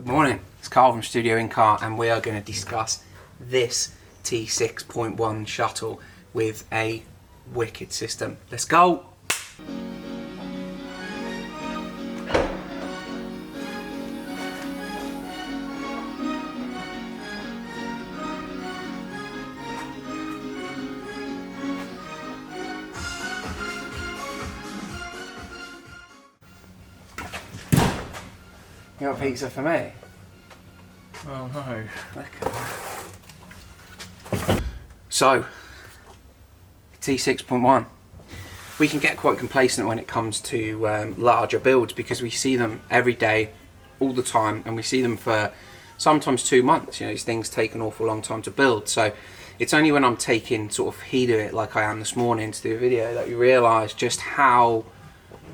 Good morning, it's Carl from Studio In-Car and we are going to discuss this T6.1 shuttle with a wicked system. Let's go! You got pizza for me? Oh no. Okay. So, T6.1. We can get quite complacent when it comes to larger builds because we see them every day, all the time, and we see them for sometimes 2 months. You know, these things take an awful long time to build. So it's only when I'm taking sort of heed of it, like I am this morning to do a video, that you realise just how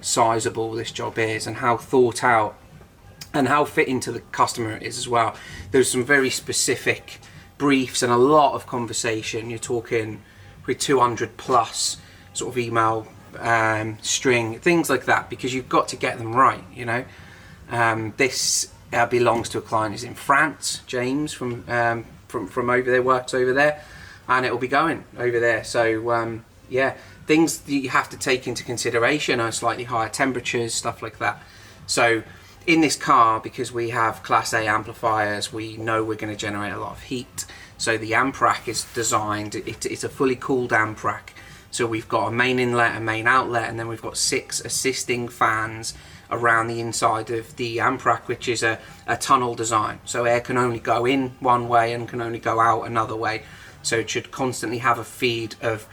sizable this job is and how thought out and how fitting to the customer it is as well. There's some very specific briefs and a lot of conversation. You're talking with 200 plus sort of email string, things like that, because you've got to get them right, you know. This belongs to a client who's in France, James from over there, works over there, and it will be going over there. So yeah, things that you have to take into consideration are slightly higher temperatures, stuff like that. So in this car, because we have Class A amplifiers, we know we're going to generate a lot of heat. So the amp rack is designed, it's a fully cooled amp rack. So we've got a main inlet, a main outlet, and then we've got 6 assisting fans around the inside of the amp rack, which is a tunnel design. So air can only go in one way and can only go out another way. So it should constantly have a feed of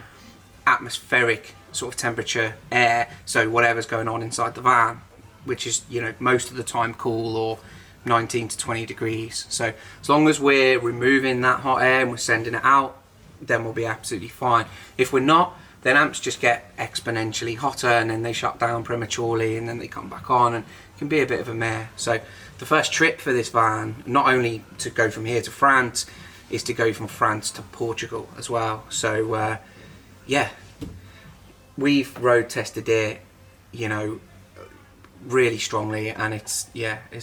atmospheric sort of temperature air, so whatever's going on inside the van, which is, you know, most of the time cool or 19 to 20 degrees. So as long as we're removing that hot air and we're sending it out, then we'll be absolutely fine. If we're not, then amps just get exponentially hotter and then they shut down prematurely and then they come back on and it can be a bit of a mare. So the first trip for this van, not only to go from here to France, is to go from France to Portugal as well. So yeah, we've road tested it, you know, really strongly, and it's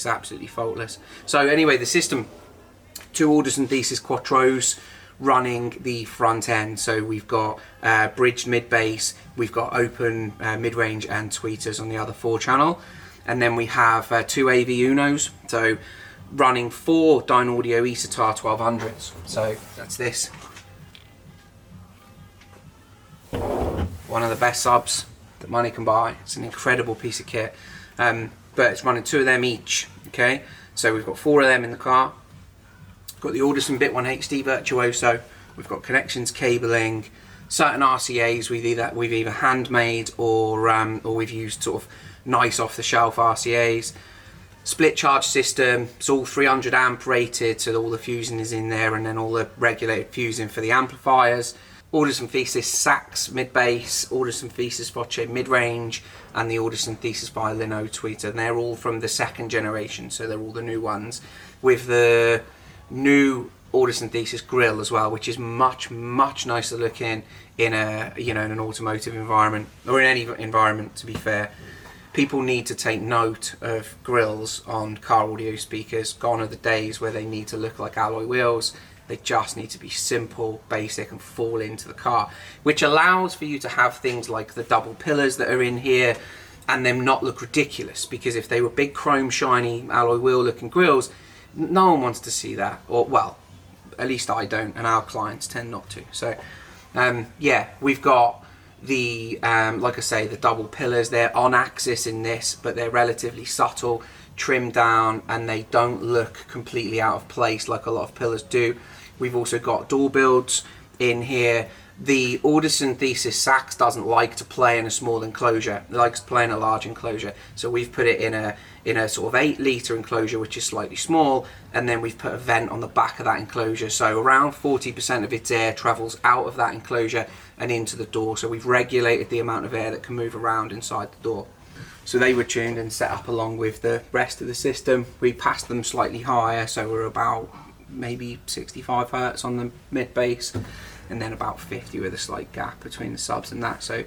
absolutely faultless. So anyway, the system, 2 Audison Thesis Quattros running the front end. So we've got bridged mid bass, we've got open mid-range and tweeters on the other 4 channel, and then we have 2 AV Unos, so running 4 Dynaudio Esotar 1200s. So that's this, one of the best subs that money can buy. It's an incredible piece of kit. But it's running 2 of them each, okay? So we've got 4 of them in the car. We've got the Audison Bit 1 HD Virtuoso. We've got connections, cabling, certain RCAs we've either handmade or we've used sort of nice off-the-shelf RCAs. Split charge system. It's all 300 amp rated, so all the fusing is in there, and then all the regulated fusing for the amplifiers. Audison Thesis sax mid-bass, Audison Thesis Voce mid-range, and the Audison Thesis Violino tweeter. And they're all from the 2nd generation, so they're all the new ones, with the new Audison Thesis grill as well, which is much nicer looking in a, you know, in an automotive environment, or in any environment, to be fair. People need to take note of grills on car audio speakers. Gone are the days where they need to look like alloy wheels. They just need to be simple, basic, and fall into the car, which allows for you to have things like the double pillars that are in here and them not look ridiculous, because if they were big chrome shiny alloy wheel looking grills, no one wants to see that, or well, at least I don't, and our clients tend not to. So yeah, we've got the like I say, the double pillars. They're on axis in this, but they're relatively subtle, trimmed down, and they don't look completely out of place like a lot of pillars do. We've also got door builds in here. The Audison Thesis sax doesn't like to play in a small enclosure. It likes to play in a large enclosure. So we've put it in a sort of 8 litre enclosure, which is slightly small, and then we've put a vent on the back of that enclosure. So around 40% of its air travels out of that enclosure and into the door. So we've regulated the amount of air that can move around inside the door. So they were tuned and set up along with the rest of the system. We passed them slightly higher, so we're about maybe 65 hertz on the mid bass, and then about 50 with a slight gap between the subs and that. So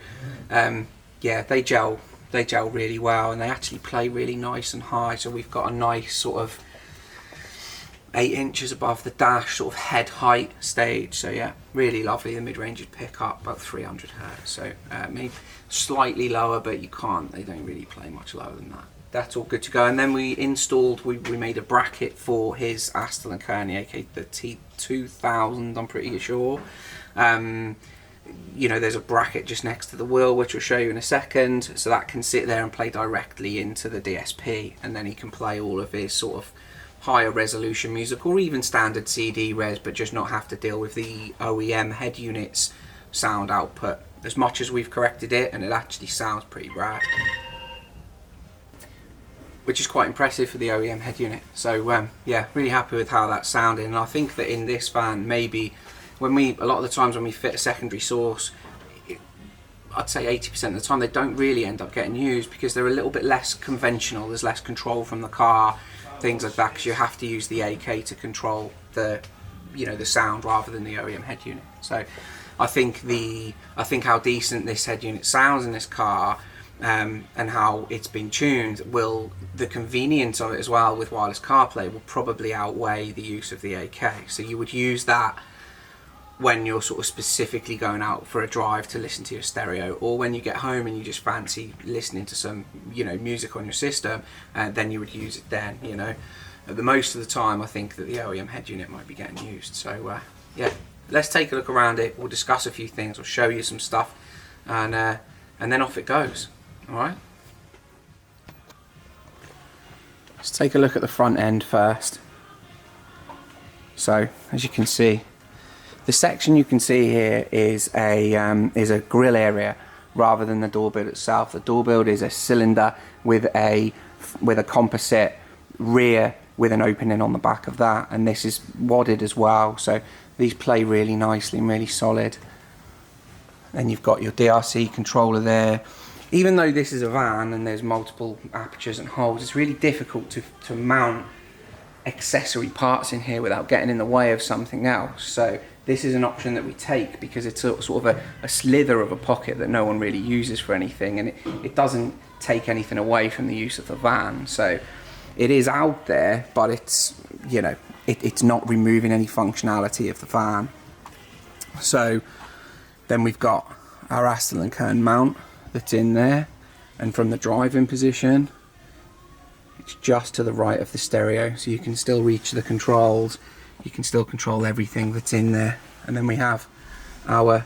yeah, they gel really well, and they actually play really nice and high. So we've got a nice sort of 8 inches above the dash, sort of head height stage. So yeah, really lovely. The mid-range would pick up about 300 hertz. So maybe slightly lower, but they don't really play much lower than that. That's all good to go. And then we made a bracket for his Aston & Kearney, aka the T2000, I'm pretty sure. You know, there's a bracket just next to the wheel, which I'll show you in a second, so that can sit there and play directly into the DSP, and then he can play all of his sort of higher resolution music, or even standard CD res, but just not have to deal with the OEM head unit's sound output. As much as we've corrected it, and it actually sounds pretty rad, which is quite impressive for the OEM head unit. So yeah, really happy with how that sounded. And I think that in this van, maybe a lot of the times when we fit a secondary source, I'd say 80% of the time they don't really end up getting used, because they're a little bit less conventional. There's less control from the car, things like that, because you have to use the AK to control the sound rather than the OEM head unit. So I think how decent this head unit sounds in this car, and how it's been tuned, the convenience of it as well with wireless CarPlay will probably outweigh the use of the AK. So you would use that when you're sort of specifically going out for a drive to listen to your stereo, or when you get home and you just fancy listening to some music on your system, then you would use it then. At the most of the time, I think that the OEM head unit might be getting used. So yeah, let's take a look around it. We'll discuss a few things, we'll show you some stuff, and then off it goes. Alright, let's take a look at the front end first. So as you can see, the section you can see here is a grill area rather than the door build itself. The door build is a cylinder with a composite rear with an opening on the back of that, and this is wadded as well. So these play really nicely and really solid. Then you've got your DRC controller there. Even though this is a van and there's multiple apertures and holes, it's really difficult to mount accessory parts in here without getting in the way of something else. So this is an option that we take because it's sort of a slither of a pocket that no one really uses for anything, and it doesn't take anything away from the use of the van. So it is out there, but it's it's not removing any functionality of the van. So then we've got our Aston & Kern mount that's in there, and from the driving position it's just to the right of the stereo, so you can still reach the controls, you can still control everything that's in there. And then we have our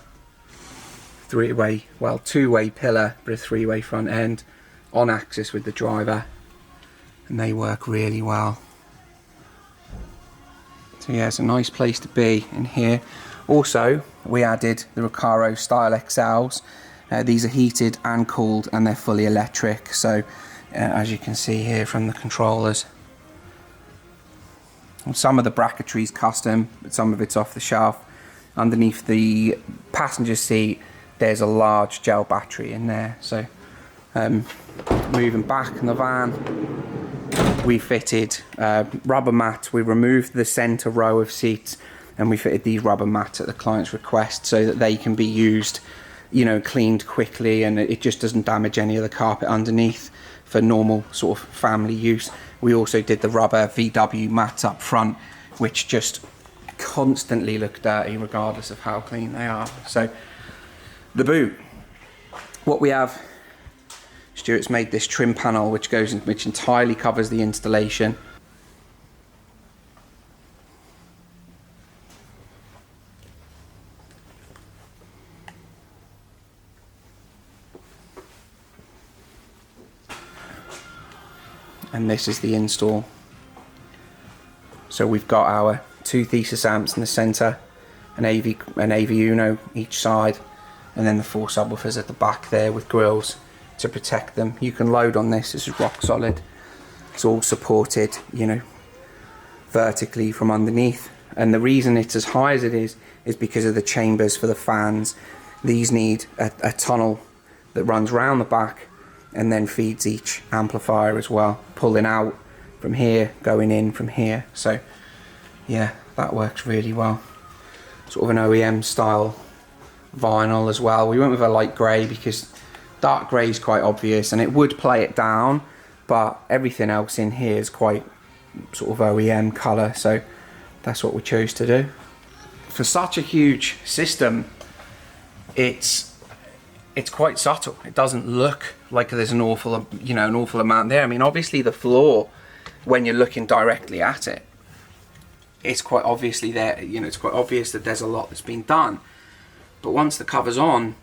two-way pillar, but a three-way front end on axis with the driver, and they work really well. So yeah, it's a nice place to be in here. Also, we added the Recaro Style XLs. These are heated and cooled, and they're fully electric. So as you can see here from the controllers, some of the bracketry is custom, but some of it's off the shelf. Underneath the passenger seat there's a large gel battery in there. So moving back in the van, we fitted rubber mats. We removed the center row of seats and we fitted these rubber mats at the client's request so that they can be used, cleaned quickly, and it just doesn't damage any of the carpet underneath for normal sort of family use. We also did the rubber VW mats up front, which just constantly look dirty regardless of how clean they are. So the boot, what we have, Stuart's made this trim panel which entirely covers the installation. And this is the install. So we've got our two Thesis amps in the centre, an AV Uno each side, and then the four subwoofers at the back there with grills to protect them. You can load on this. This is rock solid. It's all supported, vertically from underneath. And the reason it's as high as it is because of the chambers for the fans. These need a tunnel that runs round the back and then feeds each amplifier as well, pulling out from here, going in from here. So yeah, that works really well. Sort of an OEM style vinyl as well. We went with a light grey because dark grey is quite obvious and it would play it down, but everything else in here is quite sort of OEM colour. So that's what we chose to do. For such a huge system, it's quite subtle. It doesn't look like there's an awful amount there. I mean, obviously the floor, when you're looking directly at it, it's quite obviously there. You know, it's quite obvious that there's a lot that's been done. But once the cover's on,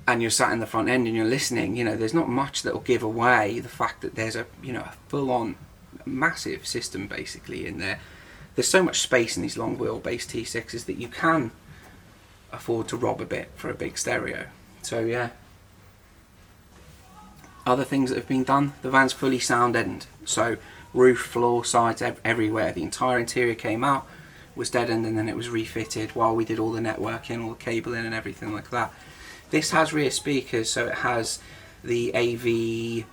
and you're sat in the front end and you're listening, you know, there's not much that will give away the fact that there's a full-on massive system basically in there. There's so much space in these long wheelbase T6s that you can afford to rob a bit for a big stereo. So yeah. Other things that have been done, the van's fully sound deadened. So roof, floor, sides, everywhere. The entire interior came out, was deadened, and then it was refitted while we did all the networking, all the cabling and everything like that. This has rear speakers, so it has the AV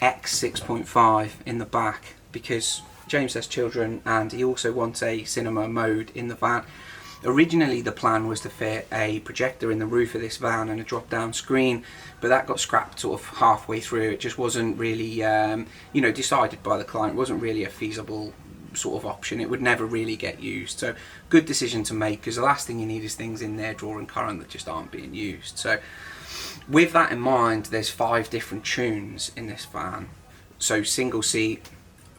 X 6.5 in the back, because James has children and he also wants a cinema mode in the van. Originally the plan was to fit a projector in the roof of this van and a drop down screen, but that got scrapped sort of halfway through. It just wasn't really decided by the client. It wasn't really a feasible sort of option. It would never really get used. So good decision to make, because the last thing you need is things in there drawing current that just aren't being used. So with that in mind, there's 5 different tunes in this van. So single seat,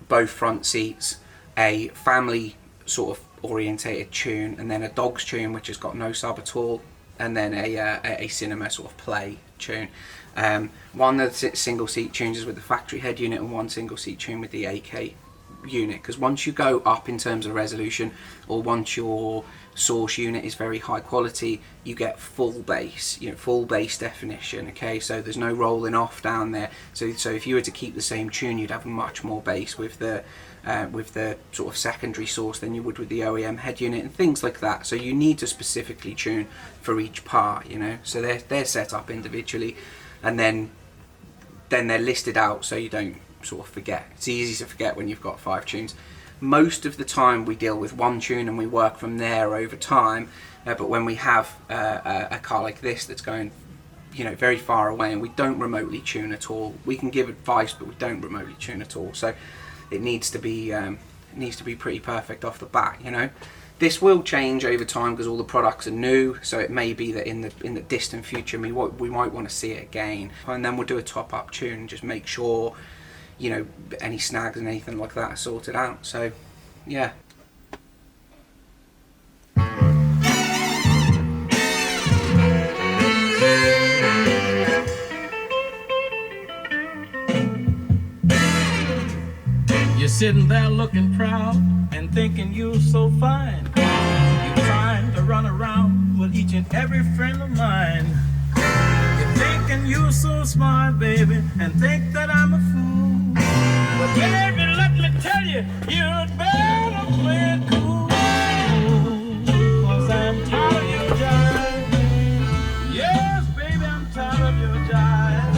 both front seats, a family sort of orientated tune, and then a dog's tune which has got no sub at all, and then a cinema sort of play tune. One of the single seat tunes is with the factory head unit, and one single seat tune with the AK unit, because once you go up in terms of resolution, or once your source unit is very high quality, you get full bass, full bass definition. Okay, so there's no rolling off down there. So if you were to keep the same tune, you'd have much more bass with the sort of secondary source than you would with the OEM head unit and things like that. So you need to specifically tune for each part, so they're set up individually, and then they're listed out so you don't sort of forget. It's easy to forget when you've got 5 tunes. Most of the time we deal with one tune and we work from there over time, but when we have a car like this that's going very far away and we don't remotely tune at all, we can give advice but we don't remotely tune at all. So it needs to be pretty perfect off the bat. This will change over time because all the products are new, so it may be that in the distant future we might want to see it again, and then we'll do a top up tune and just make sure any snags and anything like that are sorted out. So yeah. You're sitting there looking proud and thinking you're so fine. You're trying to run around with each and every friend of mine. You're thinking you're so smart, baby, and think that I'm a fool. But baby, let me tell you, you'd better play it cool. 'Cause I'm tired of your jive. Yes, baby, I'm tired of your jive.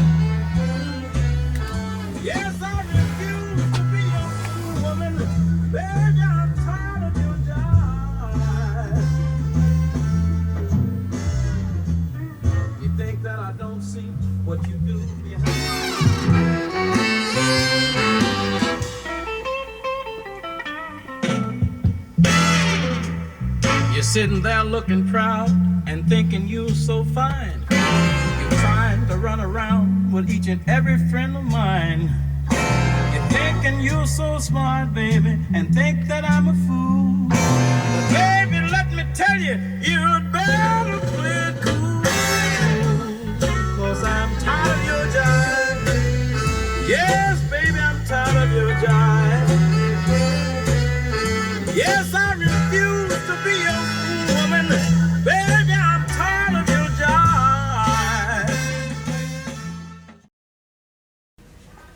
Yes, I refuse to be your fool woman. Baby, I'm tired of your jive. You think that I don't see what you do behind my You're sitting there looking proud and thinking you're so fine. You're trying to run around with each and every friend of mine. You're thinking you're so smart, baby, and think that I'm a fool. But baby, let me tell you, you'd better play it cool. 'Cause I'm tired of your jive. Yes, baby, I'm tired of your jive. Yes, I refuse to be your fool woman. Baby, I'm tired of your jive.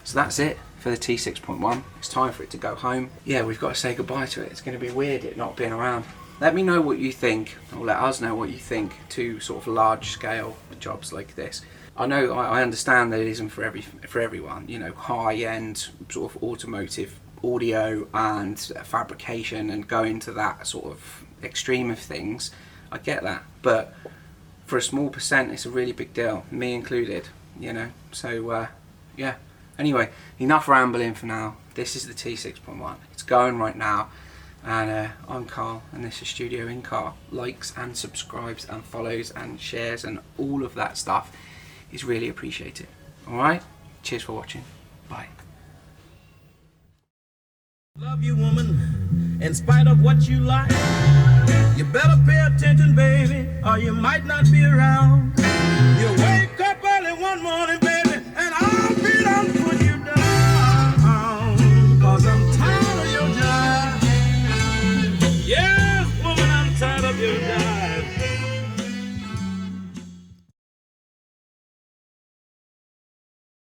So that's it for the T6.1. It's time for it to go home. Yeah, we've got to say goodbye to it. It's going to be weird it not being around. Let me know what you think, or let us know what you think to sort of large scale jobs like this. I know, I understand that it isn't for everyone. High end sort of automotive audio and fabrication and going to that sort of extreme of things, I get that, but for a small percent it's a really big deal, me included, so yeah. Anyway, enough rambling for now. This is the T6.1. It's going right now. And I'm Carl, and this is Studio in Car. Likes and subscribes and follows and shares and all of that stuff is really appreciated. Alright? Cheers for watching. Bye. Love you, woman, in spite of what you like. You better pay attention, baby, or you might not be around.